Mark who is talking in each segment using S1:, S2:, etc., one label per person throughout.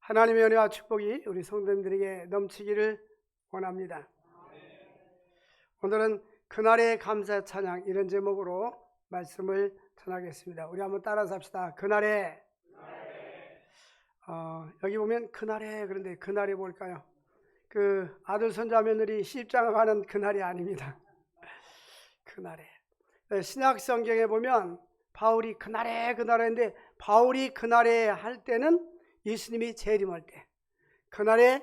S1: 하나님의 은혜와 축복이 우리 성도님들에게 넘치기를 원합니다. 오늘은 그날의 감사 찬양, 이런 제목으로 말씀을 전하겠습니다. 우리 한번 따라서 합시다. 그날에. 여기 보면 그날에, 그런데 그날이 뭘까요? 그 아들 손자 며느리 시집장가 가는 그날이 아닙니다. 그날에. 신약 성경에 보면 바울이 그날에 했는데, 바울이 그날에 할 때는 예수님이 재림할 때, 그날에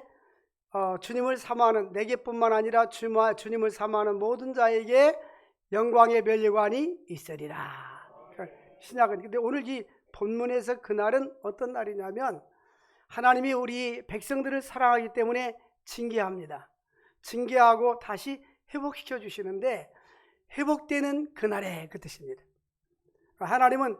S1: 주님을 사모하는, 내게뿐만 아니라 주님을 사모하는 모든 자에게 영광의 면류관이 있으리라. 신약은. 근데 오늘 이 본문에서 그날은 어떤 날이냐면, 하나님이 우리 백성들을 사랑하기 때문에 징계합니다. 징계하고 다시 회복시켜 주시는데, 회복되는 그날에, 그 뜻입니다. 하나님은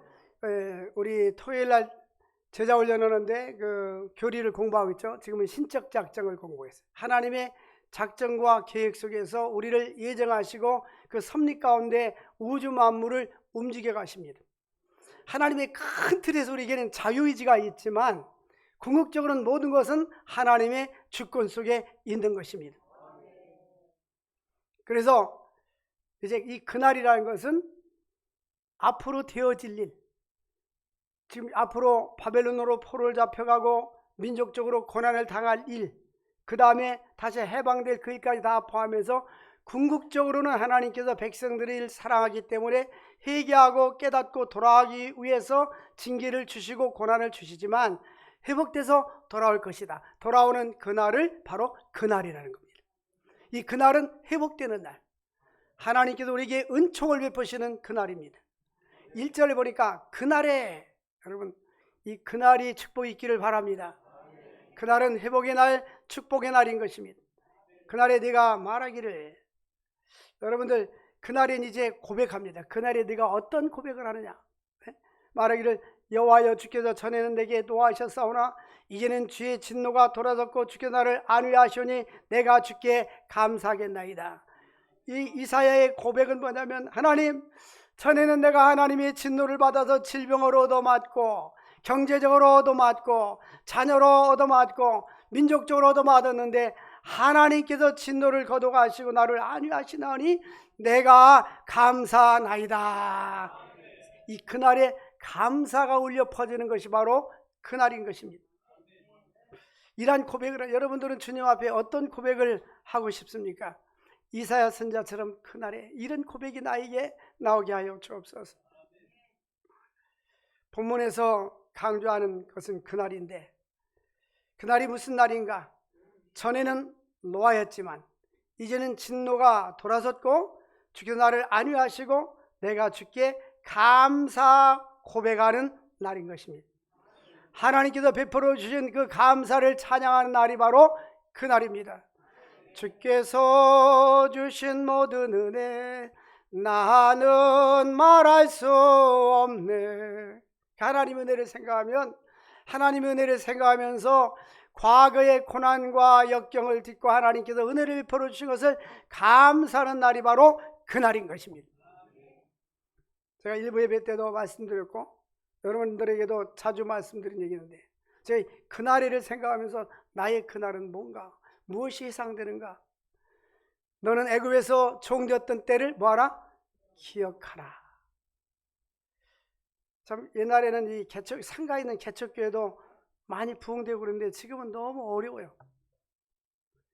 S1: 우리 토요일날 제자 훈련하는데 그 교리를 공부하고 있죠. 지금은 신적 작정을 공부했어요. 하나님의 작정과 계획 속에서 우리를 예정하시고 그 섭리 가운데 우주 만물을 움직여 가십니다. 하나님의 큰 틀에서 우리에게는 자유의지가 있지만, 궁극적으로는 모든 것은 하나님의 주권 속에 있는 것입니다. 그래서 이제 이 그날이라는 것은 앞으로 되어질 일, 지금 앞으로 바벨론으로 포로를 잡혀가고 민족적으로 고난을 당할 일, 그 다음에 다시 해방될 그 일까지 다 포함해서 궁극적으로는 하나님께서 백성들을 사랑하기 때문에 회개하고 깨닫고 돌아가기 위해서 징계를 주시고 고난을 주시지만, 회복돼서 돌아올 것이다. 돌아오는 그날을 바로 그날이라는 겁니다. 이 그날은 회복되는 날, 하나님께서 우리에게 은총을 베푸시는 그날입니다. 1절에 보니까 그날에, 여러분, 이 그날이 축복이 있기를 바랍니다. 그날은 회복의 날, 축복의 날인 것입니다. 그날에 네가 말하기를, 여러분들 그날엔 이제 고백합니다. 그날에 네가 어떤 고백을 하느냐? 말하기를, 여호와여, 주께서 전에는 내게 노하셨사오나 이제는 주의 진노가 돌아섰고 주께서 나를 안위하시오니 내가 주께 감사하겠나이다. 이 이사야의 고백은 뭐냐면, 하나님, 전에는 내가 하나님의 진노를 받아서 질병으로 얻어맞고 경제적으로 얻어맞고 자녀로 얻어맞고 민족적으로 얻어맞았는데, 하나님께서 진노를 거둬가시고 나를 안위하시나니 내가 감사나이다. 이 그날에 감사가 울려 퍼지는 것이 바로 그날인 것입니다. 이러한 고백을, 여러분들은 주님 앞에 어떤 고백을 하고 싶습니까? 이사야 선자처럼 그날에 이런 고백이 나에게 나오게 하여 주옵소서. 본문에서 강조하는 것은 그날인데, 그날이 무슨 날인가? 전에는 노하였지만 이제는 진노가 돌아섰고 주께서 나를 안위하시고 내가 주께 감사 고백하는 날인 것입니다. 하나님께서 베풀어 주신 그 감사를 찬양하는 날이 바로 그날입니다. 주께서 주신 모든 은혜 나는 말할 수 없네. 하나님의 은혜를 생각하면, 하나님의 은혜를 생각하면서 과거의 고난과 역경을 딛고 하나님께서 은혜를 베풀어 주신 것을 감사하는 날이 바로 그날인 것입니다. 제가 일부 예배 때도 말씀드렸고 여러분들에게도 자주 말씀드린 얘기인데, 제가 그날을 생각하면서 나의 그날은 뭔가, 무엇이 해상되는가? 너는 애굽에서 종되었던 때를 뭐하라? 기억하라. 참, 옛날에는 이 상가에 있는 개척교회도 많이 부흥되고 그런데 지금은 너무 어려워요.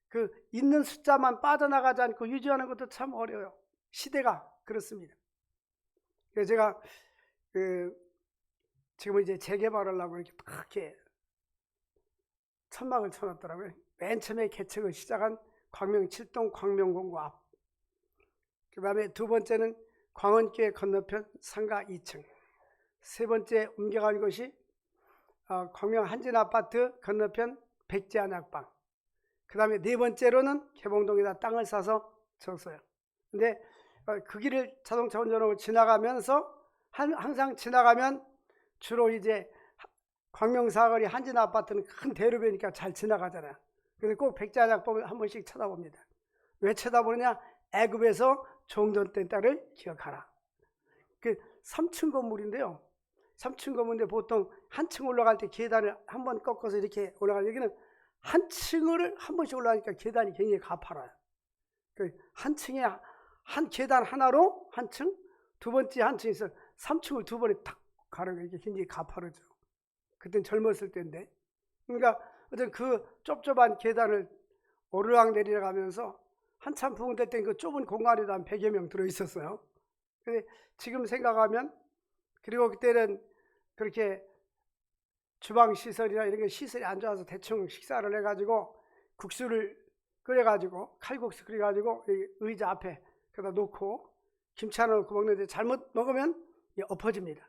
S1: 그 있는 숫자만 빠져나가지 않고 유지하는 것도 참 어려워요. 시대가 그렇습니다. 그래서 제가 지금은 이제 재개발하려고 이렇게 크게 천막을 쳐놨더라고요. 맨 처음에 개척을 시작한 광명 7동 광명공고 앞. 그 다음에 두 번째는 광원교회 건너편 상가 2층. 세 번째 옮겨간 것이 광명 한진아파트 건너편 백제한약방. 그 다음에 네 번째로는 개봉동에다 땅을 사서 줬어요. 근데 그 길을 자동차 운전하고 지나가면서 항상 지나가면 주로 이제 광명사거리 한진아파트는 큰 대로변이니까 잘 지나가잖아요. 근데 꼭 백제한약방을 한 번씩 쳐다봅니다. 왜 쳐다보느냐? 애굽에서 종전된 때를 기억하라. 그 3층 건물인데요. 3층 건물인데 보통 한층 올라갈 때 계단을 한 번 꺾어서 이렇게 올라가는, 여기는 한 층을 한 번씩 올라가니까 계단이 굉장히 가파라요. 한 층에 한 계단 하나로 한 층, 두 번째 한 층에서 3층을 두 번에 탁 가는 게 굉장히 가파르죠. 그땐 젊었을 때인데. 그러니까 어떤 그 좁좁한 계단을 오르락 내리락 하면서 한참 부흥될 땐 그 좁은 공간에도 한 100여 명 들어있었어요. 근데 지금 생각하면, 그리고 그때는 그렇게 주방 시설이나 이런 게 시설이 안 좋아서 대충 식사를 해가지고 국수를 끓여가지고 칼국수 끓여가지고 의자 앞에 그다 놓고 김치 하나 넣고 먹는데 잘못 먹으면 엎어집니다.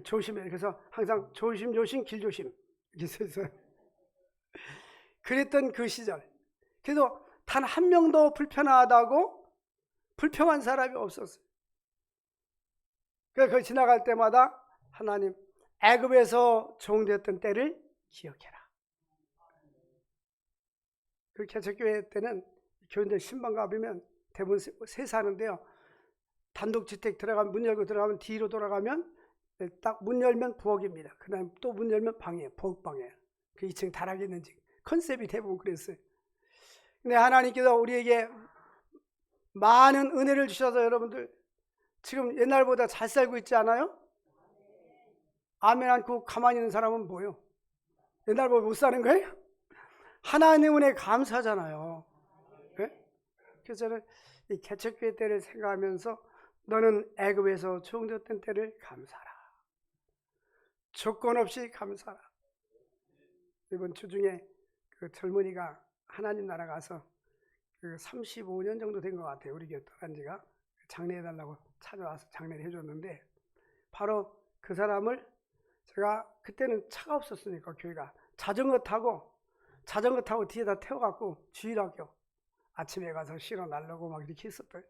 S1: 조심해. 그래서 항상 조심조심 길조심 이렇게 써있어요. 그랬던 그 시절. 그래도 단 한 명도 불편하다고 불평한 사람이 없었어요. 그래서 그 지나갈 때마다 하나님, 애굽에서 종되었던 때를 기억해라. 그 개척교회 때는 교인들 신방 가보면 대부분 세사하는데요. 단독주택 들어가면, 문 열고 들어가면 뒤로 돌아가면 딱 문 열면 부엌입니다. 그 다음에 또 문 열면 방이에요. 부엌방이에요. 그 2층 다락에 있는 집. 컨셉이 대부분 그랬어요. 근데 하나님께서 우리에게 많은 은혜를 주셔서 여러분들 지금 옛날보다 잘 살고 있지 않아요? 아멘 않고 가만히 있는 사람은 뭐예요? 옛날보다 못 사는 거예요? 하나님 은혜 감사하잖아요. 네? 그래서 저는 이 개척교회 때를 생각하면서 너는 애굽에서 종되었던 때를 감사하라. 조건 없이 감사하라. 이번 주 중에 그 젊은이가 하나님 나라 가서 그 35년 정도 된 것 같아요. 우리 교회 떠난 지가. 장례해달라고 찾아와서 장례를 해줬는데, 바로 그 사람을 제가, 그때는 차가 없었으니까 교회가 자전거 타고 뒤에다 태워갖고 주일학교 아침에 가서 실어 날르고 막 이렇게 했었어요.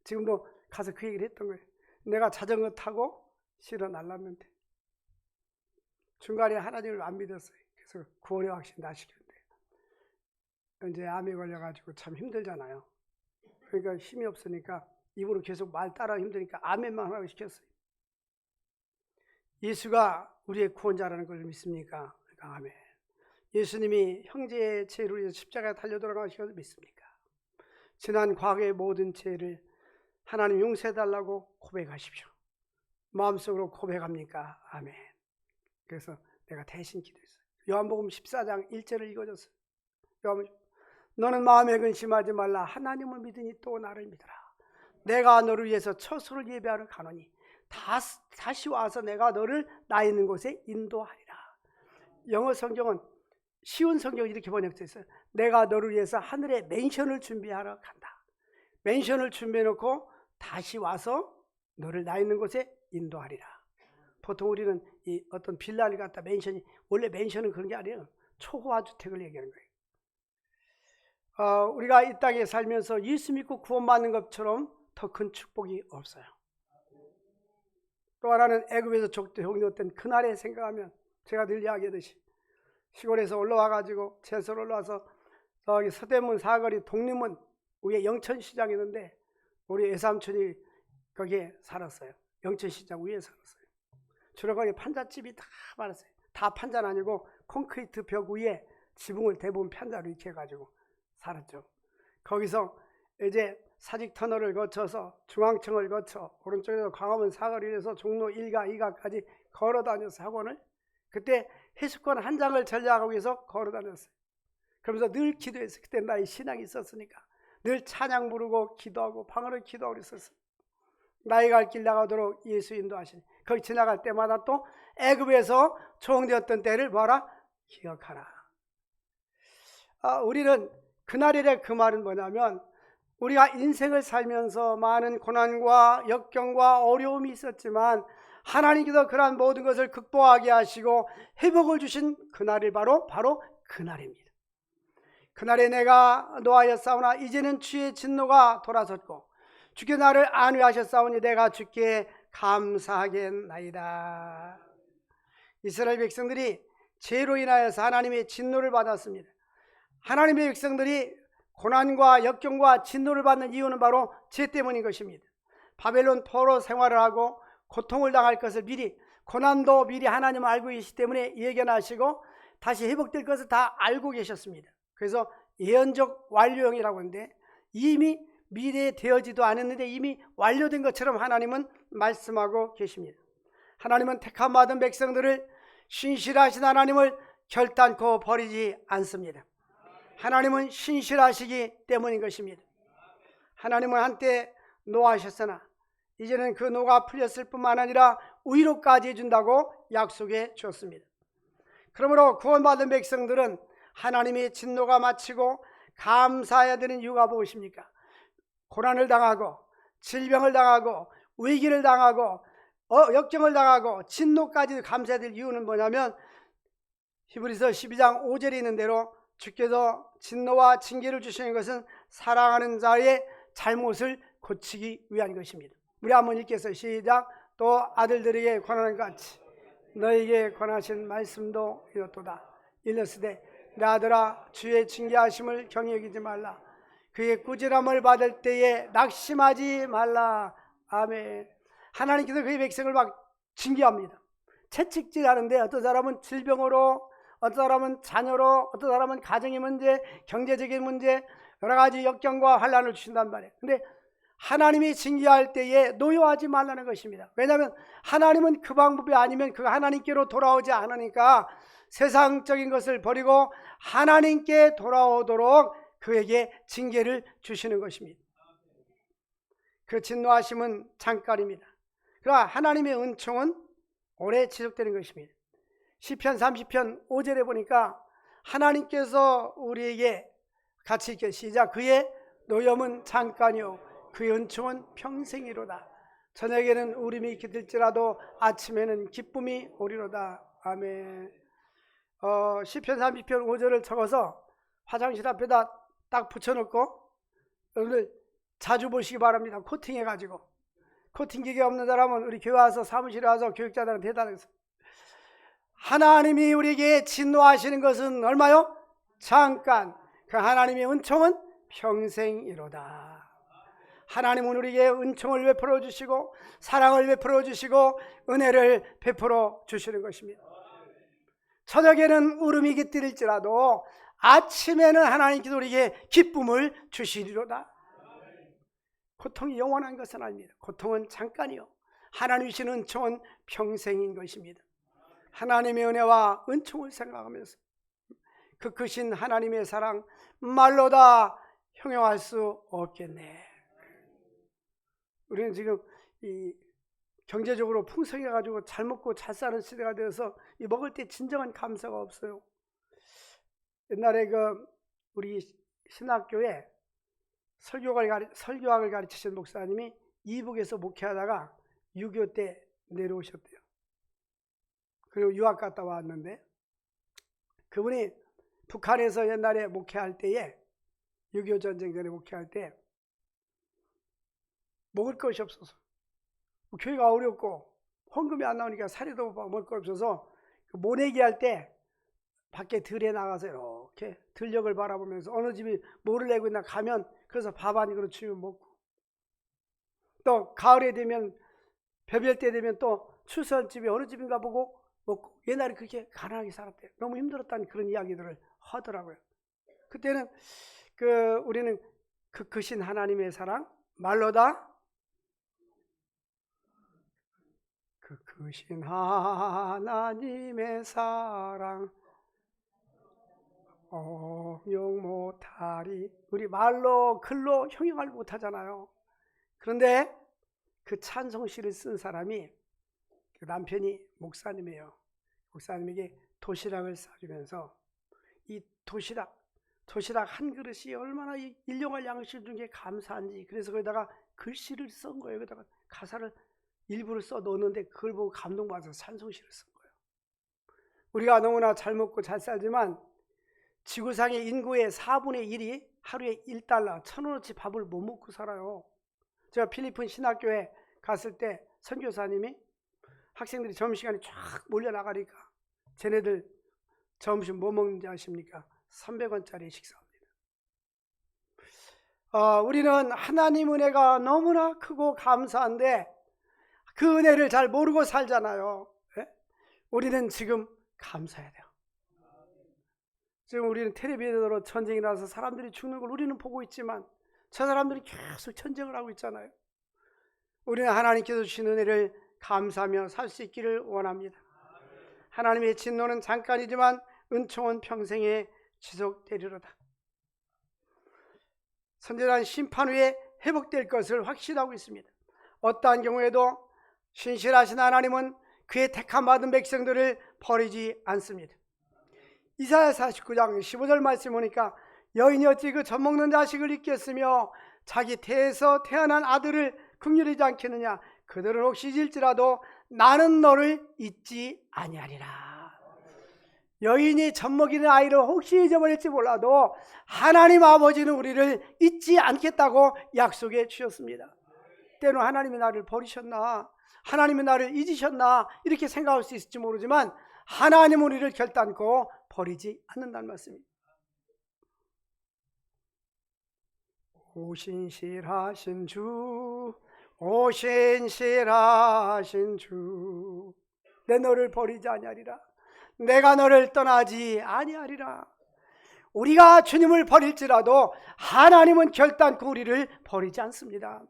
S1: 지금도 가서 그 얘기를 했던 거예요. 내가 자전거 타고 실어 날랐는데 중간에 하나님을 안 믿었어요. 그래서 구원의 확신 다 시켰는데 이제 암에 걸려가지고 참 힘들잖아요. 그러니까 힘이 없으니까 입으로 계속 말 따라 힘드니까 아멘만 하라고 시켰어요. 예수가 우리의 구원자라는 걸 믿습니까? 그러니까 아멘. 예수님이 형제의 죄를 위해서 십자가에 달려 돌아가셔서 믿습니까? 지난 과거의 모든 죄를 하나님 용서해달라고 고백하십시오. 마음속으로 고백합니까? 아멘. 그래서 내가 대신 기도했어요. 요한복음 14장 1절을 읽어줬어요. 너는 마음에 근심하지 말라. 하나님을 믿으니 또 나를 믿어라. 내가 너를 위해서 처소를 예배하러 가노니 다시 와서 내가 너를 나 있는 곳에 인도하리라. 영어 성경은, 쉬운 성경은 이렇게 번역되어 있어요. 내가 너를 위해서 하늘에 맨션을 준비하러 간다. 맨션을 준비해놓고 다시 와서 너를 나 있는 곳에 인도하리라. 보통 우리는 이 어떤 빌라를 갖다 맨션이, 원래 맨션은 그런 게 아니에요. 초호화 주택을 얘기하는 거예요. 우리가 이 땅에 살면서 예수 믿고 구원받는 것처럼 더 큰 축복이 없어요. 또 하나는 애굽에서 종되었던 그날에 생각하면, 제가 늘 이야기하듯이 시골에서 올라와가지고 제설 올라와서 저기 서대문 사거리 독립문 위에 영천시장이 있는데 우리 외삼촌이 거기에 살았어요. 영천시장 위에 살았어요. 주로 거기 판잣집이 다 많았어요. 다 판자는 아니고 콘크리트 벽 위에 지붕을 대부분 판자로 이렇게 해가지고 살았죠. 거기서 이제 사직터널을 거쳐서 중앙청을 거쳐 오른쪽에서 광화문 사거리에서 종로 1가 2가까지 걸어 다녀서 학원을, 그때 해수권 한 장을 전략하기 위해서 걸어 다녔어요. 그러면서 늘 기도했어요. 그때 나의 신앙이 있었으니까 늘 찬양 부르고 기도하고 방언을 기도하고 그랬었어요. 나의 갈 길 나가도록 예수 인도하시니, 거기 지나갈 때마다 또 애굽에서 종되었던 때를 뭐라? 기억하라. 우리는 그날이래, 그 말은 뭐냐면, 우리가 인생을 살면서 많은 고난과 역경과 어려움이 있었지만 하나님께서 그러한 모든 것을 극복하게 하시고 회복을 주신 그날이 바로 그날입니다. 그날에 내가 노하였사오나 이제는 주의 진노가 돌아섰고 주께 나를 안위하셨사오니 내가 주께 감사하겠나이다. 이스라엘 백성들이 죄로 인하여서 하나님의 진노를 받았습니다. 하나님의 백성들이 고난과 역경과 진노를 받는 이유는 바로 죄 때문인 것입니다. 바벨론 포로 생활을 하고 고통을 당할 것을 미리 고난도 미리 하나님은 알고 계시기 때문에 예견하시고 다시 회복될 것을 다 알고 계셨습니다. 그래서 예언적 완료형이라고 하는데 이미 미래에 되어지도 않았는데 이미 완료된 것처럼 하나님은 말씀하고 계십니다. 하나님은 택함 받은 백성들을 신실하신 하나님을 결단코 버리지 않습니다. 하나님은 신실하시기 때문인 것입니다. 하나님은 한때 노하셨으나 이제는 그 노가 풀렸을 뿐만 아니라 위로까지 해준다고 약속해 주었습니다. 그러므로 구원받은 백성들은 하나님의 진노가 마치고 감사해야 되는 이유가 무엇입니까? 고난을 당하고 질병을 당하고 위기를 당하고 역경을 당하고 진노까지 감사해야 될 이유는 뭐냐면 히브리서 12장 5절에 있는 대로 주께서 진노와 징계를 주시는 것은 사랑하는 자의 잘못을 고치기 위한 것입니다. 우리 한번 읽겠어요. 시작. 또 아들들에게 권하는 것 같이 너에게 권하신 말씀도 이렇도다. 일렀으되 내 아들아 주의 징계하심을 경히 여기지 말라. 그의 꾸지람을 받을 때에 낙심하지 말라. 아멘. 하나님께서 그의 백성을 막 징계합니다. 채찍질하는데 어떤 사람은 질병으로, 어떤 사람은 자녀로, 어떤 사람은 가정의 문제, 경제적인 문제, 여러 가지 역경과 환난을 주신단 말이에요. 근데 하나님이 징계할 때에 노여하지 말라는 것입니다. 왜냐하면 하나님은 그 방법이 아니면 그 하나님께로 돌아오지 않으니까 세상적인 것을 버리고 하나님께 돌아오도록 그에게 징계를 주시는 것입니다. 그 진노하심은 잠깐입니다. 그러나 하나님의 은총은 오래 지속되는 것입니다. 시편 30편 5절에 보니까 하나님께서 우리에게 같이 읽게 시작. 그의 노염은 잠깐이요 그의 은총은 평생이로다. 저녁에는 울음이 깃들지라도 아침에는 기쁨이 오리로다. 아멘. 시편 30편 5절을 적어서 화장실 앞에다 딱 붙여놓고 여러분들 자주 보시기 바랍니다. 코팅해가지고. 코팅기계 없는 사람은 우리 교회 와서 사무실에 와서 교육자들한테 해달라서. 하나님이 우리에게 진노하시는 것은 얼마요? 잠깐. 그 하나님의 은총은 평생이로다. 하나님은 우리에게 은총을 베풀어 주시고 사랑을 베풀어 주시고 은혜를 베풀어 주시는 것입니다. 저녁에는 울음이 깃들일지라도 아침에는 하나님께서 우리에게 기쁨을 주시리로다. 고통이 영원한 것은 아닙니다. 고통은 잠깐이요 하나님이 주시는 은총은 평생인 것입니다. 하나님의 은혜와 은총을 생각하면서 그 크신 하나님의 사랑 말로 다 형용할 수 없겠네. 우리는 지금 이 경제적으로 풍성해가지고 잘 먹고 잘 사는 시대가 되어서 이 먹을 때 진정한 감사가 없어요. 옛날에 우리 신학교에 설교학을 가르치신 목사님이 이북에서 목회하다가 6.25 때 내려오셨대요. 그리고 유학 갔다 왔는데 그분이 북한에서 옛날에 목회할 때에 6.25 전쟁 전에 목회할 때 먹을 것이 없어서 교회가 어렵고 헌금이 안 나오니까 사료도 먹을 거 없어서 모내기 할 때 밖에 들에 나가서 이렇게 들녘을 바라보면서 어느 집이 뭐를 내고 있나 가면 그래서 밥 한 그릇 주면 먹고 또 가을에 되면 벼별 때 되면 또 추수한 집이 어느 집인가 보고 먹고 옛날에 그렇게 가난하게 살았대요. 너무 힘들었다는 그런 이야기들을 하더라고요. 그때는 우리는 그 크신 하나님의 사랑 말로다 그 크신 하나님의 사랑 형용 못하리. 우리 말로 글로 형용을 못하잖아요. 그런데 그 찬송시를 쓴 사람이 그 남편이 목사님이에요. 목사님에게 도시락을 싸주면서 이 도시락 한 그릇이 얼마나 일용할 양식을 준 게 감사한지 그래서 거기다가 글씨를 쓴 거예요. 거기다가 가사를 일부를 써 넣었는데 그걸 보고 감동받아서 찬송시를 쓴 거예요. 우리가 너무나 잘 먹고 잘 살지만 지구상의 인구의 4분의 1이 하루에 $1, 1,000원어치 밥을 못 먹고 살아요. 제가 필리핀 신학교에 갔을 때 선교사님이 학생들이 점심시간에 쫙 몰려나가니까 쟤네들 점심 뭐 먹는지 아십니까? 300원짜리 식사합니다. 우리는 하나님 은혜가 너무나 크고 감사한데 그 은혜를 잘 모르고 살잖아요. 예? 우리는 지금 감사해야 돼요. 지금 우리는 텔레비전으로 전쟁이 나서 사람들이 죽는 걸 우리는 보고 있지만 저 사람들이 계속 전쟁을 하고 있잖아요. 우리는 하나님께서 주신 은혜를 감사하며 살 수 있기를 원합니다. 하나님의 진노는 잠깐이지만 은총은 평생에 지속되리로다. 선제단 심판 후에 회복될 것을 확신하고 있습니다. 어떠한 경우에도 신실하신 하나님은 그의 택함 받은 백성들을 버리지 않습니다. 이사야 49장 15절 말씀 보니까 여인이 어찌 그 젖먹는 자식을 잊겠으며 자기 태에서 태어난 아들을 긍휼하지 않겠느냐. 그들은 혹시 잊을지라도 나는 너를 잊지 아니하리라. 여인이 젖먹이는 아이를 혹시 잊어버릴지 몰라도 하나님 아버지는 우리를 잊지 않겠다고 약속해 주셨습니다. 때로 하나님이 나를 버리셨나, 하나님이 나를 잊으셨나 이렇게 생각할 수 있을지 모르지만 하나님은 우리를 결단코 버리지 않는다는 말씀입니다. 오신실하신 주, 오신실하신 주, 내 너를 버리지 아니하리라. 내가 너를 떠나지 아니하리라. 우리가 주님을 버릴지라도 하나님은 결단코 우리를 버리지 않습니다.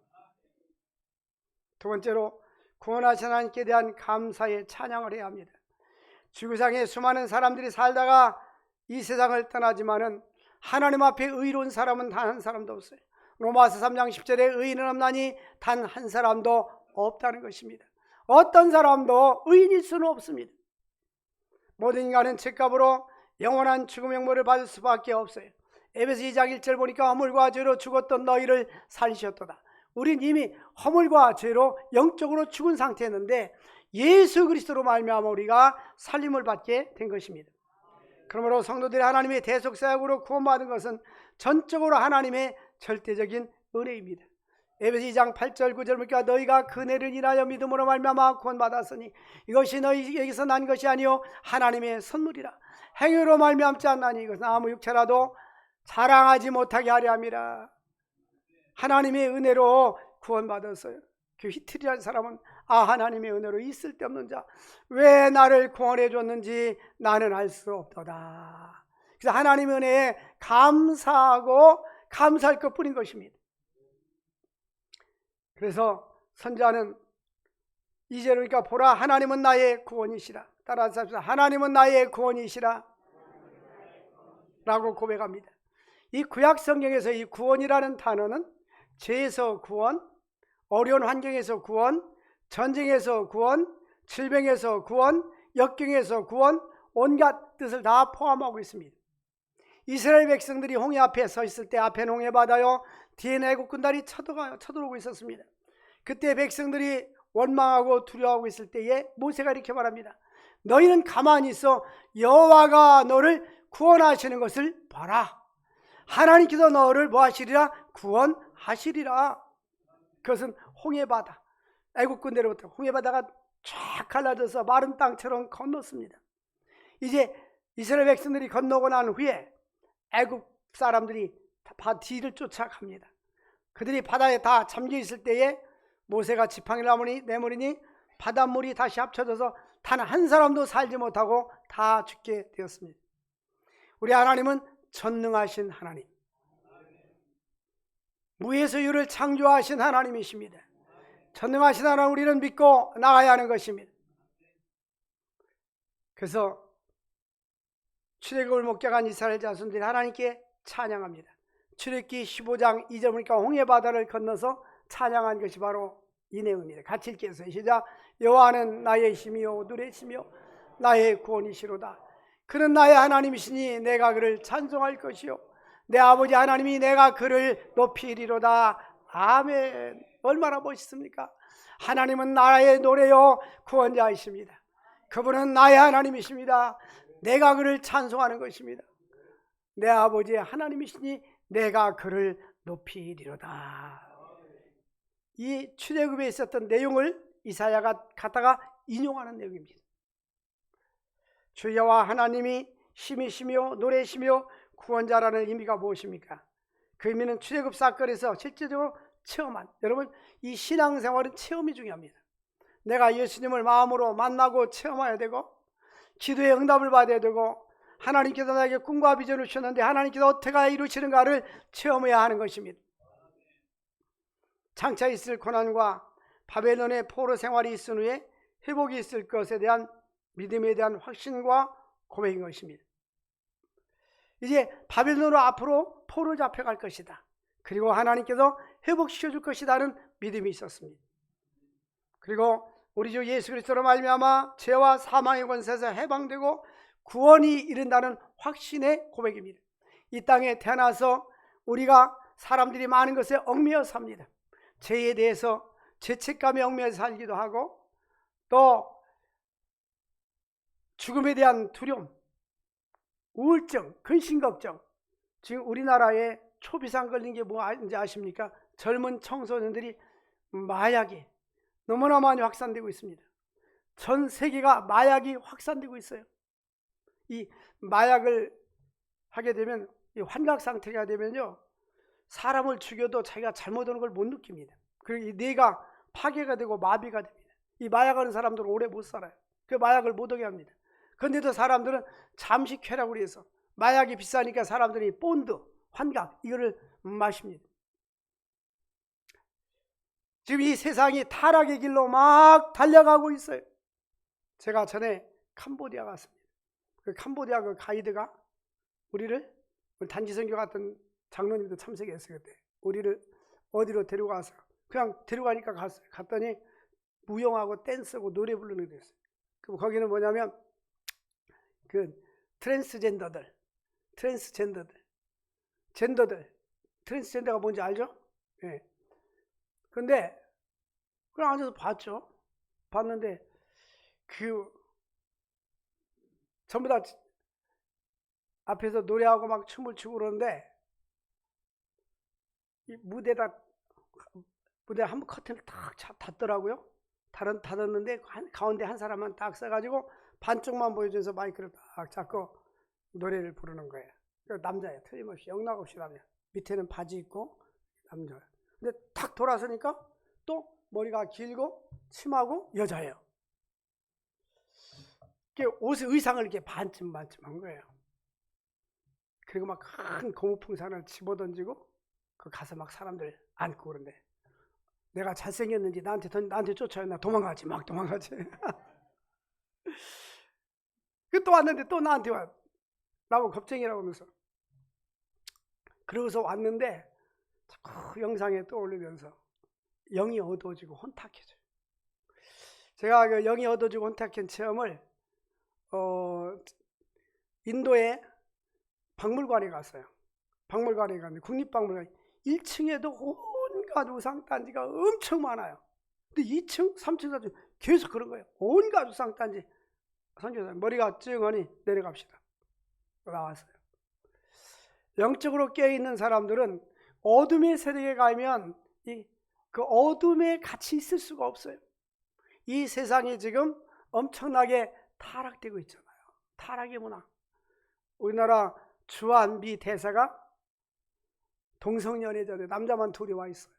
S1: 두 번째로 구원하신 하나님께 대한 감사의 찬양을 해야 합니다. 지구상에 수많은 사람들이 살다가 이 세상을 떠나지만은 하나님 앞에 의로운 사람은 단 한 사람도 없어요. 로마서 3장 10절에 의인은 없나니 단 한 사람도 없다는 것입니다. 어떤 사람도 의인일 수는 없습니다. 모든 인간은 죄값으로 영원한 죽음의 형벌을 받을 수밖에 없어요. 에베소 2장 1절 보니까 허물과 죄로 죽었던 너희를 살리셨도다. 우린 이미 허물과 죄로 영적으로 죽은 상태였는데 예수 그리스도로 말미암아 우리가 살림을 받게 된 것입니다. 그러므로 성도들이 하나님의 대속사역으로 구원받은 것은 전적으로 하나님의 절대적인 은혜입니다. 에베소 2장 8절 9절 보니까 너희가 그 은혜를 인하여 믿음으로 말미암아 구원받았으니 이것이 너희에게서 난 것이 아니요 하나님의 선물이라. 행위로 말미암지 않나니 이것은 아무 육체라도 자랑하지 못하게 하려 함이라. 하나님의 은혜로 구원받았어요. 그 히틀이라는 사람은 하나님의 은혜로 있을 데 없는 자 왜 나를 구원해 줬는지 나는 알 수 없도다. 그래서 하나님의 은혜에 감사하고 감사할 것뿐인 것입니다. 그래서 선지자는 이제 그러니까 보라 하나님은 나의 구원이시라. 따라서 합시다. 하나님은 나의 구원이시라 라고 고백합니다. 이 구약 성경에서 이 구원이라는 단어는 죄에서 구원, 어려운 환경에서 구원, 전쟁에서 구원, 질병에서 구원, 역경에서 구원, 온갖 뜻을 다 포함하고 있습니다. 이스라엘 백성들이 홍해 앞에 서 있을 때 앞에는 홍해 바다요, 뒤에는 애국 군단이 쳐들어오고 있었습니다. 그때 백성들이 원망하고 두려워하고 있을 때에 모세가 이렇게 말합니다. 너희는 가만히 있어 여호와가 너를 구원하시는 것을 봐라. 하나님께서 너를 뭐 하시리라? 구원하시리라. 그것은 홍해 바다, 애국 군대로부터 홍해 바다가 쫙 갈라져서 마른 땅처럼 건넜습니다. 이제 이스라엘 백성들이 건너고 난 후에 애국 사람들이 뒤를 쫓아갑니다. 그들이 바다에 다 잠겨 있을 때에 모세가 지팡이를 내밀으니 바닷물이 다시 합쳐져서 단 한 사람도 살지 못하고 다 죽게 되었습니다. 우리 하나님은 전능하신 하나님, 무에서 유를 창조하신 하나님이십니다. 전능하신 하나님 우리는 믿고 나가야 하는 것입니다. 그래서 출애굽을 목격한 이스라엘 자손들이 하나님께 찬양합니다. 출애굽기 15장 2절 보니까 홍해 바다를 건너서 찬양한 것이 바로 이 내용입니다. 같이 읽겠어요. 시작. 여호와는 나의 힘이요 누레 힘이요 나의 구원이시로다. 그는 나의 하나님이시니 내가 그를 찬송할 것이요 내 아버지 하나님이 내가 그를 높이리로다. 아멘. 얼마나 멋있습니까? 하나님은 나의 노래요 구원자이십니다. 그분은 나의 하나님이십니다. 내가 그를 찬송하는 것입니다. 내 아버지의 하나님이시니 내가 그를 높이리로다. 이 출애굽에 있었던 내용을 이사야가 갖다가 인용하는 내용입니다. 주 여호와 하나님이 힘이시며 노래시며 구원자라는 의미가 무엇입니까? 그 의미는 출애굽 사건에서 실제적으로 체험한, 여러분 이 신앙생활은 체험이 중요합니다. 내가 예수님을 마음으로 만나고 체험해야 되고 기도의 응답을 받아야 되고, 하나님께서 나에게 꿈과 비전을 주셨는데 하나님께서 어떻게 이루시는가를 체험해야 하는 것입니다. 장차 있을 고난과 바벨론의 포로 생활이 있은 후에 회복이 있을 것에 대한 믿음에 대한 확신과 고백인 것입니다. 이제 바벨론으로 앞으로 포로 잡혀갈 것이다. 그리고 하나님께서 회복시켜 줄 것이라는 믿음이 있었습니다. 그리고 우리 주 예수 그리스도로 말미암아 죄와 사망의 권세에서 해방되고 구원이 이른다는 확신의 고백입니다. 이 땅에 태어나서 우리가 사람들이 많은 것에 얽매여 삽니다. 죄에 대해서 죄책감에 얽매여 살기도 하고, 또 죽음에 대한 두려움, 우울증, 근심걱정. 지금 우리나라에 초비상 걸린 게 뭐인지 아십니까? 젊은 청소년들이 마약이 너무나 많이 확산되고 있습니다. 전 세계가 마약이 확산되고 있어요. 이 마약을 하게 되면, 이 환각 상태가 되면요, 사람을 죽여도 자기가 잘못하는 걸 못 느낍니다. 그리고 이 뇌가 파괴가 되고 마비가 됩니다. 이 마약하는 사람들은 오래 못 살아요. 그 마약을 못 하게 합니다. 그런데도 사람들은 잠시 쾌락을 위해서, 마약이 비싸니까 사람들이 본드, 환각 이거를 마십니다. 지금 이 세상이 타락의 길로 막 달려가고 있어요. 제가 전에 캄보디아 갔습니다. 그 캄보디아 그 가이드가 우리를, 단지 선교 갔던 장로님도 참석했어요. 그때 우리를 어디로 데려가서 그냥 데려가니까 갔어요. 갔더니 무용하고 댄스하고 노래 부르는 데 있어요. 그럼 거기는 뭐냐면 그 트랜스젠더들, 트랜스젠더가 뭔지 알죠? 예. 근데 그냥 앉아서 봤죠. 봤는데 그 전부 다 앞에서 노래하고 막 춤을 추고 그러는데, 이 무대 한 커튼을 딱 닫더라고요. 닫았는데 가운데 한 사람만 딱 써가지고 반쪽만 보여줘서 마이크를 딱 잡고 노래를 부르는 거예요. 남자예요. 틀림없이 영락없이 남자. 밑에는 바지 입고 남자. 근데 탁 돌아서니까 또 머리가 길고 치마고 여자예요. 의상을 이렇게 반쯤 한 거예요. 그리고 막 큰 고무풍선을 집어던지고 그 가서 막 사람들 안고 그런데, 내가 잘생겼는지 나한테 쫓아요. 나 도망가지. 또 왔는데 또 나한테 와. 나보고 겁쟁이라고 하면서. 그러고서 왔는데 자꾸 영상에 떠올리면서 영이 어두워지고 혼탁해져요. 제가 그 영이 어두워지고 혼탁한 체험을 인도의 박물관에 갔어요. 박물관에 갔는데, 국립박물관 1층에도 온갖 우상단지가 엄청 많아요. 근데 2층, 3층, 4층 계속 그런 거예요. 온갖 우상단지. 선교사 머리가 찡하니 내려갑시다. 나왔어요. 영적으로 깨어있는 사람들은 어둠의 세력에 가면 그 어둠에 같이 있을 수가 없어요. 이 세상이 지금 엄청나게 타락되고 있잖아요. 타락의 문화. 우리나라 주한미 대사가 동성연애자들 남자만 둘이 와 있어요.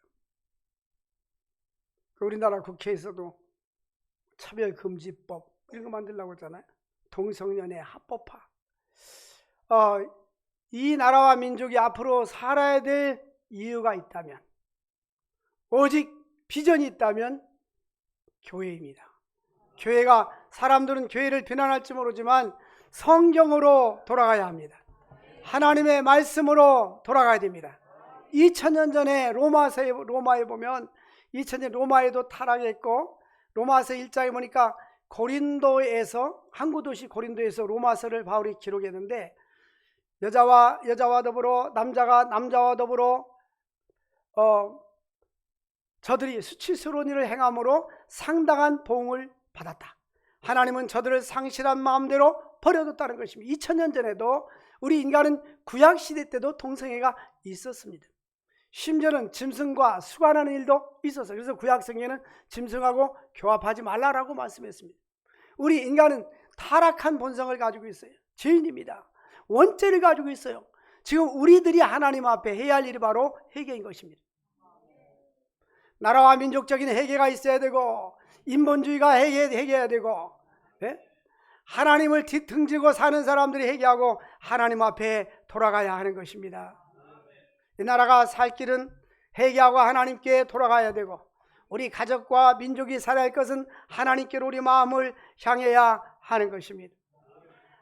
S1: 우리나라 국회에서도 차별금지법 이런 거 만들려고 했잖아요. 동성연애 합법화. 이 나라와 민족이 앞으로 살아야 될 이유가 있다면, 오직 비전이 있다면 교회입니다. 사람들은 교회를 비난할지 모르지만 성경으로 돌아가야 합니다. 하나님의 말씀으로 돌아가야 됩니다. 2000년 전에 로마에 보면 2000년 로마에도 타락했고, 로마서 1장에 보니까 항구 도시 고린도에서 로마서를 바울이 기록했는데, 여자와 더불어 남자와 더불어 저들이 수치스러운 일을 행함으로 상당한 보응을 받았다. 하나님은 저들을 상실한 마음대로 버려뒀다는 것입니다. 2000년 전에도 우리 인간은 구약시대 때도 동성애가 있었습니다. 심지어는 짐승과 수관하는 일도 있었어요. 그래서 구약성경에는 짐승하고 교합하지 말라라고 말씀했습니다. 우리 인간은 타락한 본성을 가지고 있어요. 죄인입니다. 원죄를 가지고 있어요. 지금 우리들이 하나님 앞에 해야 할 일이 바로 회개인 것입니다. 나라와 민족적인 회개가 있어야 되고, 인본주의가 회개해야 되고, 예? 하나님을 뒤등지고 사는 사람들이 회개하고 하나님 앞에 돌아가야 하는 것입니다. 이 나라가 살 길은 회개하고 하나님께 돌아가야 되고, 우리 가족과 민족이 살아야 할 것은 하나님께로 우리 마음을 향해야 하는 것입니다.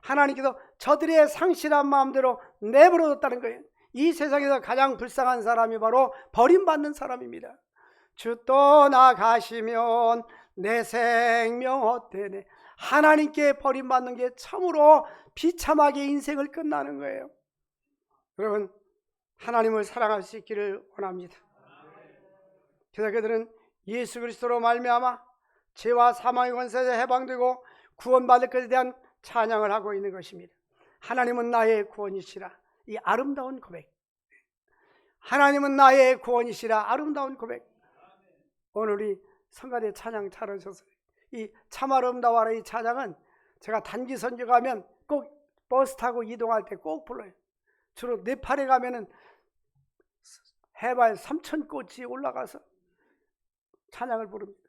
S1: 하나님께서 저들의 상실한 마음대로 내버려뒀다는 거예요. 이 세상에서 가장 불쌍한 사람이 바로 버림받는 사람입니다. 주 떠나가시면 내 생명 헛되네. 하나님께 버림받는 게 참으로 비참하게 인생을 끝나는 거예요. 여러분, 하나님을 사랑할 수 있기를 원합니다. 그래서 그들은 예수 그리스도로 말미암아 죄와 사망의 권세에서 해방되고 구원받을 것에 대한 찬양을 하고 있는 것입니다. 하나님은 나의 구원이시라. 이 아름다운 고백. 하나님은 나의 구원이시라. 아름다운 고백. 오늘 우리 성가대 찬양 잘하셨어요. 이 참 아름다워라 이 찬양은 제가 단기 선교 가면 꼭 버스 타고 이동할 때 꼭 불러요. 주로 네팔에 가면은 해발 3,000꽃이 올라가서 찬양을 부릅니다.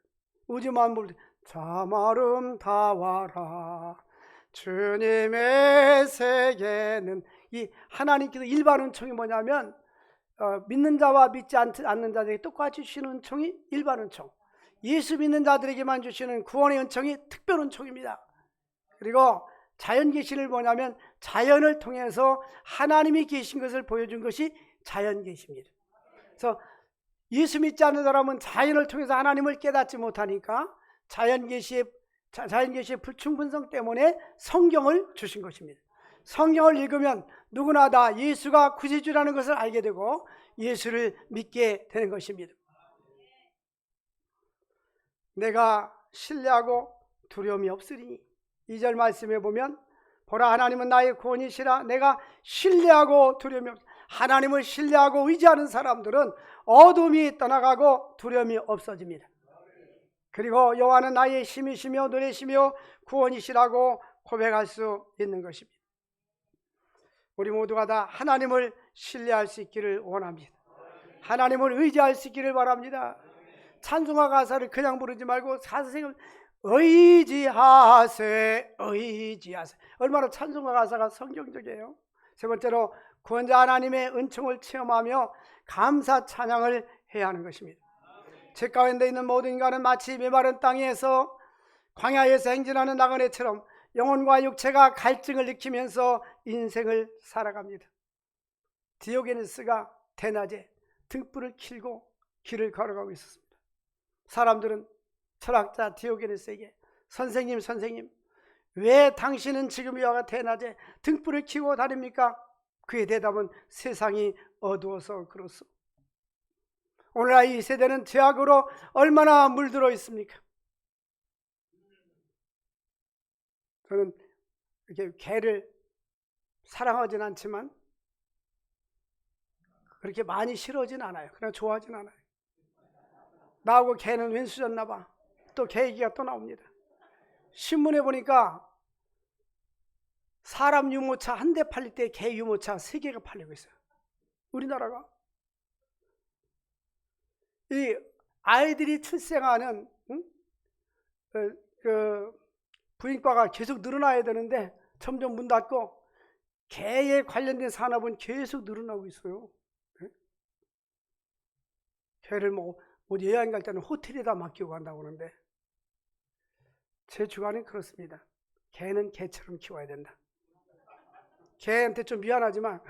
S1: 우주만 부를 때 참 아름다워라 주님의 세계는. 이 하나님께서 일반 은총이 뭐냐면 믿는 자와 믿지 않는 자들에게 똑같이 주시는 은총이 일반 은총, 예수 믿는 자들에게만 주시는 구원의 은총이 특별 은총입니다. 그리고 자연 계시를 뭐냐면 자연을 통해서 하나님이 계신 것을 보여준 것이 자연 계시입니다. 그래서 예수 믿지 않는 사람은 자연을 통해서 하나님을 깨닫지 못하니까 자연 계시의 불충분성 때문에 성경을 주신 것입니다. 성경을 읽으면 누구나 다 예수가 구세주라는 것을 알게 되고 예수를 믿게 되는 것입니다. 내가 신뢰하고 두려움이 없으리니. 2절 말씀에 보면 보라 하나님은 나의 구원이시라. 내가 신뢰하고 두려움이 없으리니. 하나님을 신뢰하고 의지하는 사람들은 어둠이 떠나가고 두려움이 없어집니다. 그리고 여호와는 나의 힘이시며 노래시며 구원이시라고 고백할 수 있는 것입니다. 우리 모두가 다 하나님을 신뢰할 수 있기를 원합니다. 하나님을 의지할 수 있기를 바랍니다. 찬송가 가사를 그냥 부르지 말고 가사생각 의지하세 의지하세. 얼마나 찬송가 가사가 성경적이에요. 세 번째로 구원자 하나님의 은총을 체험하며 감사 찬양을 해야 하는 것입니다. 죄 가운데 있는 모든 인간은 마치 메마른 땅에서 광야에서 행진하는 나그네처럼 영혼과 육체가 갈증을 느끼면서 인생을 살아갑니다. 디오게네스가 대낮에 등불을 켜고 길을 걸어가고 있었습니다. 사람들은 철학자 디오게네스에게 선생님 왜 당신은 지금 이와 같은 대낮에 등불을 켜고 다닙니까? 그의 대답은 세상이 어두워서 그렇소. 오늘날 이 세대는 죄악으로 얼마나 물들어 있습니까? 저는 이렇게 개를 사랑하진 않지만 그렇게 많이 싫어하진 않아요. 그냥 좋아하진 않아요. 나하고 개는 왼수졌나 봐. 또 개 얘기가 또 나옵니다. 신문에 보니까 사람 유모차 한 대 팔릴 때 개 유모차 3개가 팔리고 있어요. 우리나라가. 이 아이들이 출생하는 부인과가 계속 늘어나야 되는데 점점 문 닫고 개에 관련된 산업은 계속 늘어나고 있어요. 개를 뭐 여행 갈 때는 호텔에다 맡기고 간다고 하는데 제 주관은 그렇습니다. 개는 개처럼 키워야 된다. 개한테 좀 미안하지만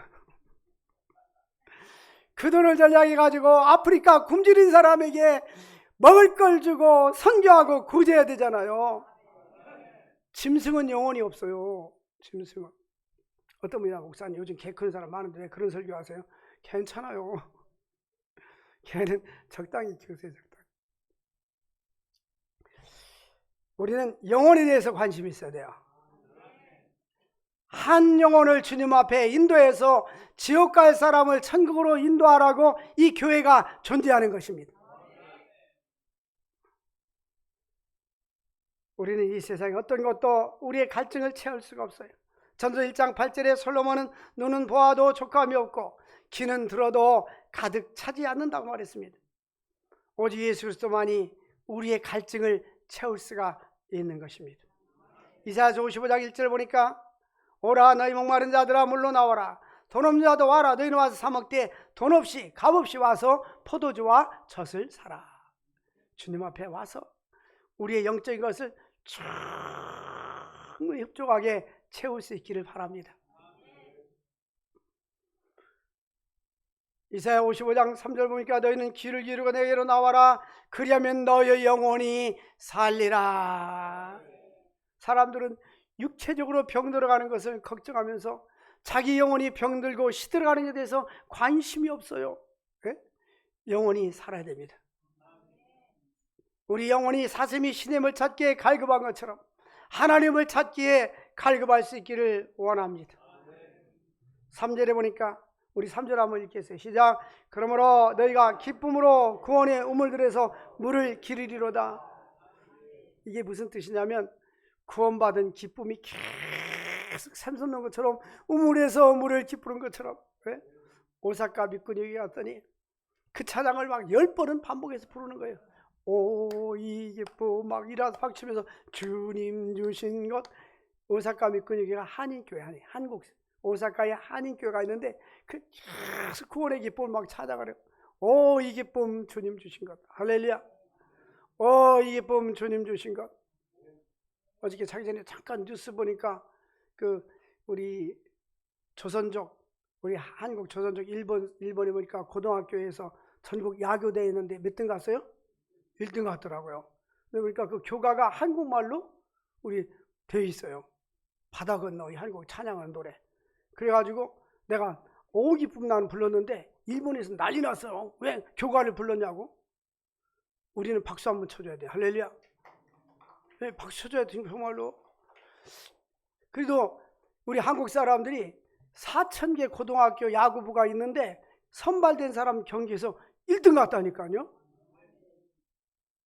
S1: 그 돈을 전략해가지고 아프리카 굶주린 사람에게 먹을 걸 주고 선교하고 구제해야 되잖아요. 짐승은 영혼이 없어요. 짐승은. 어떤 분이나 목사님 요즘 개 크는 사람 많은데 왜 그런 설교하세요? 괜찮아요. 개는 적당히 키우세요. 적당히. 우리는 영혼에 대해서 관심이 있어야 돼요. 한 영혼을 주님 앞에 인도해서 지옥 갈 사람을 천국으로 인도하라고 이 교회가 존재하는 것입니다. 우리는 이 세상에 어떤 것도 우리의 갈증을 채울 수가 없어요. 전서 1장 8절에 솔로몬은 눈은 보아도 족함이 없고 귀는 들어도 가득 차지 않는다고 말했습니다. 오직 예수 그리스도만이 우리의 갈증을 채울 수가 있는 것입니다. 이사야서 55장 1절 보니까 오라 너희 목마른 자들아 물로 나와라. 돈 없는 자도 와라. 너희는 와서 사 먹되 돈 없이 값 없이 와서 포도주와 젖을 사라. 주님 앞에 와서 우리의 영적인 것을 충분히 흡족하게 채울 수 있기를 바랍니다. 이사야 55장 3절 보니까 너희는 귀를 기울이고 내게로 나와라. 그리하면 너희 영혼이 살리라. 사람들은 육체적으로 병들어가는 것을 걱정하면서 자기 영혼이 병들고 시들어가는 것에 대해서 관심이 없어요. 네? 영혼이 살아야 됩니다. 우리 영혼이 사슴이 시냇을 찾기에 갈급한 것처럼 하나님을 찾기에 갈급할 수 있기를 원합니다. 3절에 보니까 우리 3절 한번 읽겠어요. 시작. 그러므로 너희가 기쁨으로 구원의 우물들에서 물을 기르리로다. 이게 무슨 뜻이냐면 구원받은 기쁨이 계속 샘솟는 것처럼 우물에서 물을 기쁘는 것처럼. 네? 오사카 미꾸니에 갔더니 그 찬양을 막 10번은 반복해서 부르는 거예요. 오 이 기쁨 막 일어나서 박치면서 주님 주신 것. 오사카 미꾸니가 한인교회 한국 오사카에 한인교회가 있는데 그 계속 구원의 기쁨을 막 찾아가래요. 오 이 기쁨 주님 주신 것. 할렐루야. 오 이 기쁨 주님 주신 것. 어저께 자기 전에 잠깐 뉴스 보니까 그 우리 조선족 우리 한국 조선족 일본에 보니까 고등학교에서 전국 야교대회 했는데 몇 등 갔어요? 1등 갔더라고요. 그러니까 그 교가가 한국말로 우리 되어 있어요. 바다 건너 한국 찬양하는 노래. 그래가지고 내가 오 기쁨 나는 불렀는데 일본에서 난리 났어요. 왜 교가를 불렀냐고. 우리는 박수 한번 쳐줘야 돼. 할렐루야. 네, 박수 쳐줘야 돼 정말로. 그래도 우리 한국 사람들이 4,000개 고등학교 야구부가 있는데 선발된 사람 경기에서 1등 갔다니까요.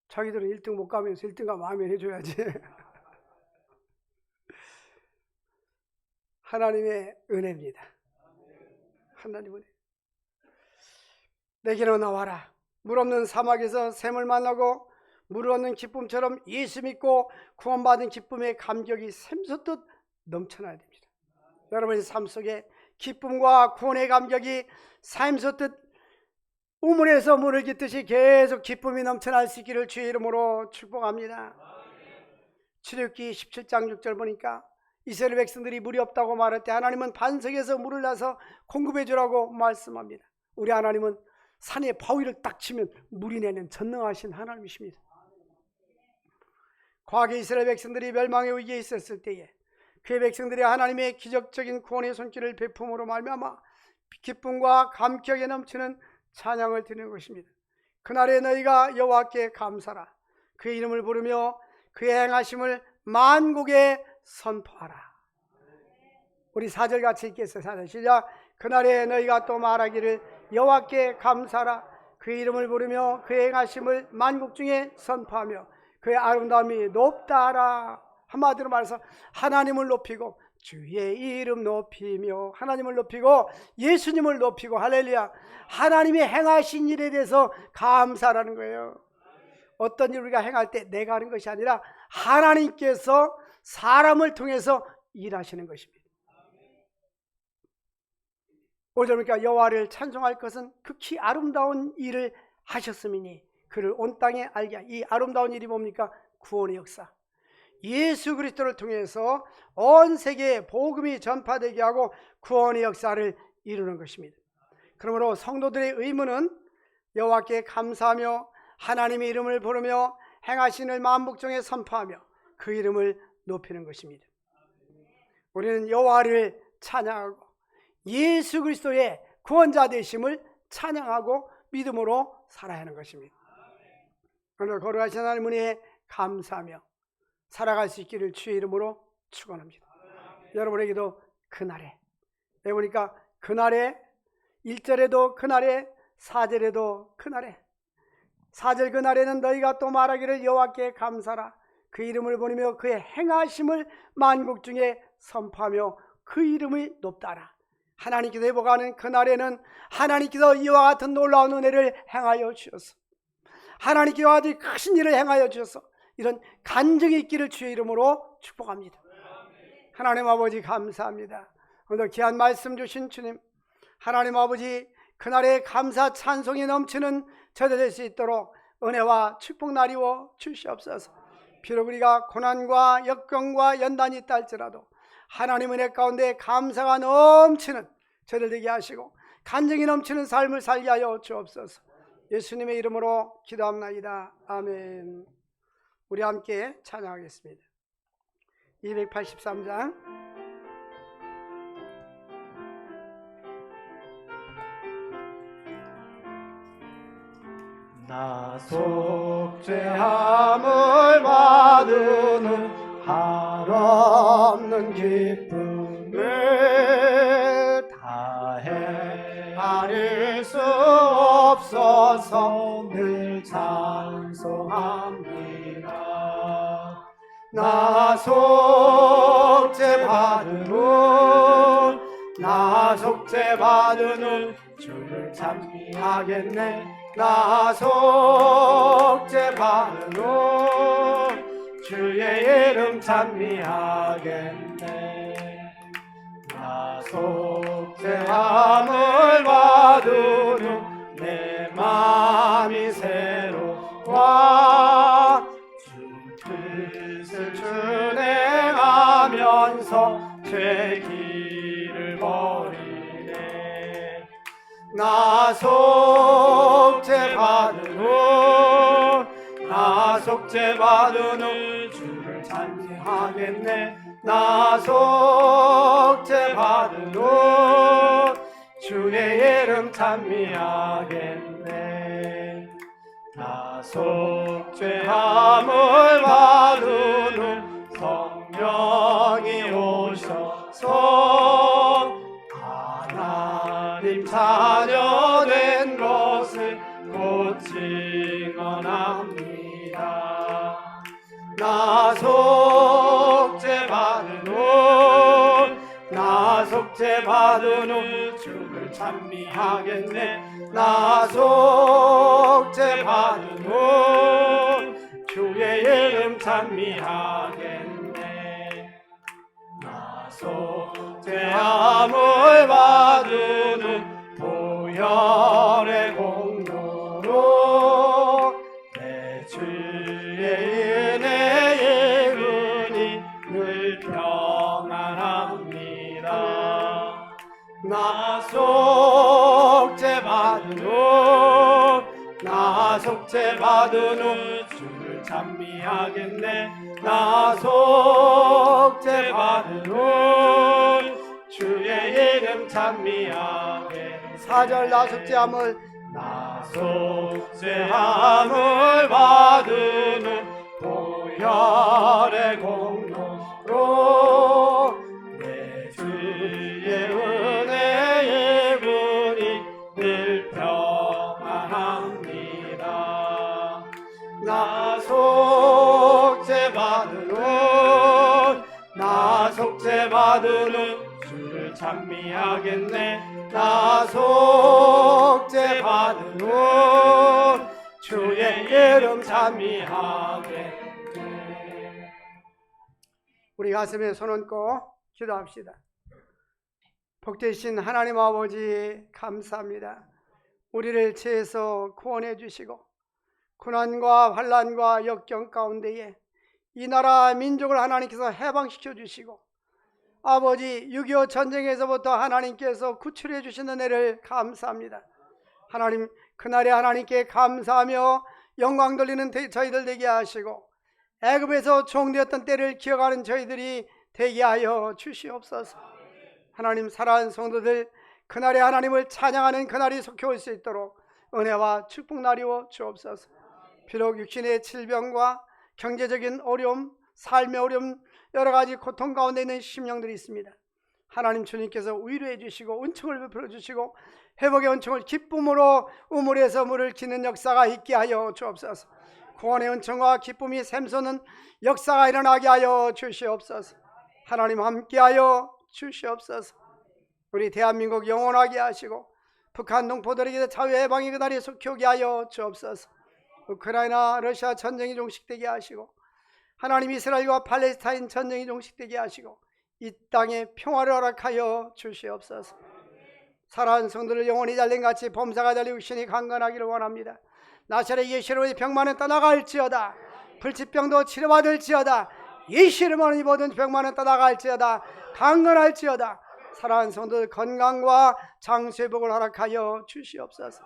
S1: 자기들은 1등 못 가면서 1등 가면 아멘 해줘야지. 하나님의 은혜입니다. 하나님 은혜. 내게로 나와라. 물 없는 사막에서 샘을 만나고 물을 얻는 기쁨처럼 예수 믿고 구원받은 기쁨의 감격이 샘솟듯 넘쳐나야 됩니다. 여러분의 삶 속에 기쁨과 구원의 감격이 샘솟듯 우물에서 물을 깃듯이 계속 기쁨이 넘쳐날 수 있기를 주의 이름으로 축복합니다. 출애굽기 17장 6절 보니까 이스라엘 백성들이 물이 없다고 말할 때 하나님은 반석에서 물을 내서 공급해 주라고 말씀합니다. 우리 하나님은 산에 바위를 딱 치면 물이 내는 전능하신 하나님이십니다. 과거에 이스라엘 백성들이 멸망의 위기에 있었을 때에 그의 백성들이 하나님의 기적적인 구원의 손길을 베품으로 말미암아 기쁨과 감격에 넘치는 찬양을 드리는 것입니다. 그날에 너희가 여호와께 감사라. 그의 이름을 부르며 그의 행하심을 만국에 선포하라. 우리 4절 같이 읽겠어요. 4절 시작. 그날에 너희가 또 말하기를 여호와께 감사라. 그의 이름을 부르며 그의 행하심을 만국 중에 선포하며 그의 아름다움이 높다라. 한마디로 말해서 하나님을 높이고 주의 이름 높이며 하나님을 높이고 예수님을 높이고 할렐루야. 하나님이 행하신 일에 대해서 감사라는 거예요. 어떤 일 우리가 행할 때 내가 하는 것이 아니라 하나님께서 사람을 통해서 일하시는 것입니다. 5절 보니까 여호와를 찬송할 것은 극히 아름다운 일을 하셨음이니 그를 온 땅에 알게 하라. 이 아름다운 일이 뭡니까? 구원의 역사. 예수 그리스도를 통해서 온 세계에 복음이 전파되게 하고 구원의 역사를 이루는 것입니다. 그러므로 성도들의 의무는 여호와께 감사하며 하나님의 이름을 부르며 행하시는 만국 중에 선포하며 그 이름을 높이는 것입니다. 우리는 여호와를 찬양하고 예수 그리스도의 구원자 되심을 찬양하고 믿음으로 살아야 하는 것입니다. 오늘 거룩하신 하나님 은혜에 감사하며 살아갈 수 있기를 주의 이름으로 축원합니다. 여러분에게도 그날에 보니까 그날에 1절에도 그날에 4절에도 그날에 4절 그날에는 너희가 또 말하기를 여호와께 감사라. 그 이름을 부르며 그의 행하심을 만국 중에 선포하며 그 이름이 높다라. 하나님께서 회복하는 그날에는 하나님께서 이와 같은 놀라운 은혜를 행하여 주셔서 하나님께서 아주 크신 일을 행하여 주셔서 이런 간증이 있기를 주의 이름으로 축복합니다. 하나님 아버지 감사합니다. 오늘 귀한 말씀 주신 주님, 하나님 아버지 그날의 감사 찬송이 넘치는 저들 될 수 있도록 은혜와 축복 나리워 주시옵소서. 비록 우리가 고난과 역경과 연단이 있다 할지라도 하나님 은혜 가운데 감사가 넘치는 저들 되게 하시고 간증이 넘치는 삶을 살게 하여 주옵소서. 예수님의 이름으로 기도합나이다. 아멘. 우리 함께 찬양하겠습니다. 283장.
S2: 나 속죄함을 받으는 한없는 기쁨을 다해 아릴 수 없어서 늘 찬송합니다. 나 속죄받으는 주를 찬미하겠네. 나 속죄받으는 주의 이름 찬미하겠네. 나 속죄함을 받으는 내 마음이 새로워 주 뜻을 준행하면서 죄 길을 버리네. 나 속죄받으는 주를 찬미하겠네. 나 속죄받으는 주의 이름 찬미하겠네. 나 속죄함을 받으는 성령이 오셔서 하나님 자녀 된 것을 곧 증언합니다. 나 속죄받으는 주를 찬미하겠네. 나 속죄받으는 주의 이름 찬미하겠네. 나 속죄함을 받으는 보혈의 공로로 내 주의 은혜의 은이 늘 평안합니다. 나 속죄받으는 주를 찬미하겠네. 나 속죄받으는 주의 이름 찬미하겠네.
S1: 4절 나 속죄함을
S2: 받으는 보혈의 공로로 내 주의 은혜의 분이 늘 평안합니다. 나 속죄받으는 주를 찬미하겠네. 나 속죄받으는 주의 이름 찬미하겠네.
S1: 우리 가슴에 손 얹고 기도합시다. 복되신 하나님 아버지 감사합니다. 우리를 죄에서 구원해 주시고 고난과 환난과 역경 가운데에 이 나라 민족을 하나님께서 해방시켜 주시고 아버지 6.25 전쟁에서부터 하나님께서 구출해 주신 은혜를 감사합니다. 하나님 그날에 하나님께 감사하며 영광 돌리는 저희들 되게 하시고 애굽에서 종되었던 때를 기억하는 저희들이 되게 하여 주시옵소서. 하나님 사랑하는 성도들 그날에 하나님을 찬양하는 그날이 속히 올 수 있도록 은혜와 축복 나리워 주옵소서. 비록 육신의 질병과 경제적인 어려움, 삶의 어려움, 여러 가지 고통 가운데 있는 심령들이 있습니다. 하나님 주님께서 위로해 주시고 은총을 베풀어 주시고 회복의 은총을 기쁨으로 우물에서 물을 기는 역사가 있게 하여 주옵소서. 구원의 은총과 기쁨이 샘솟는 역사가 일어나게 하여 주시옵소서. 하나님 함께하여 주시옵소서. 우리 대한민국 영원하게 하시고 북한 동포들에게 자유해방의 그날이 속히 오게 하여 주옵소서. 우크라이나 러시아 전쟁이 종식되게 하시고 하나님 이스라엘과 팔레스타인 전쟁이 종식되게 하시고 이 땅에 평화를 허락하여 주시옵소서. 사랑하는 성도들 영혼이 잘린같이 범사가 잘리고 신이 강건하기를 원합니다. 나사렛 예수 이름으로 병만은 떠나갈지어다. 불치병도 치료받을지어다. 예수 이름으로 이 모든 병만은 떠나갈지어다. 강건할지어다. 사랑하는 성도들 건강과 장수의 복을 허락하여 주시옵소서.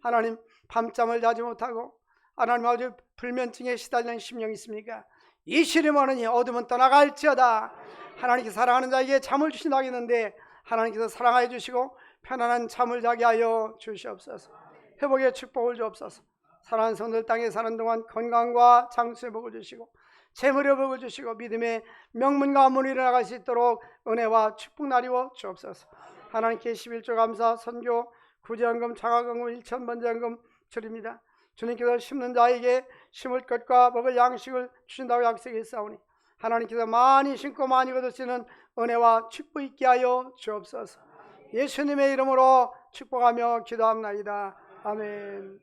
S1: 하나님, 밤잠을 자지 못하고 하나님 아주 불면증에 시달리는 심령이 있습니까? 예수 이름으로 이 어둠은 떠나갈지어다. 하나님께서 사랑하는 자에게 잠을 주신다고 했는데 하나님께서 사랑하여 주시고 편안한 잠을 자게 하여 주시옵소서. 회복의 축복을 주옵소서. 사랑하는 성도들 땅에 사는 동안 건강과 장수의 복을 주시고 재물의 복을 주시고 믿음의 명문과 문이 일어나갈 수 있도록 은혜와 축복 나리워 주옵소서. 하나님께 11조 감사 선교 구제연금 장학금금 1,000번제연금 드립니다. 주님께서 심는 자에게 심을 것과 먹을 양식을 주신다고 약속했사오니 하나님께서 많이 심고 많이 거두시는 은혜와 축복 있게 하여 주옵소서. 예수님의 이름으로 축복하며 기도합나이다. 아멘.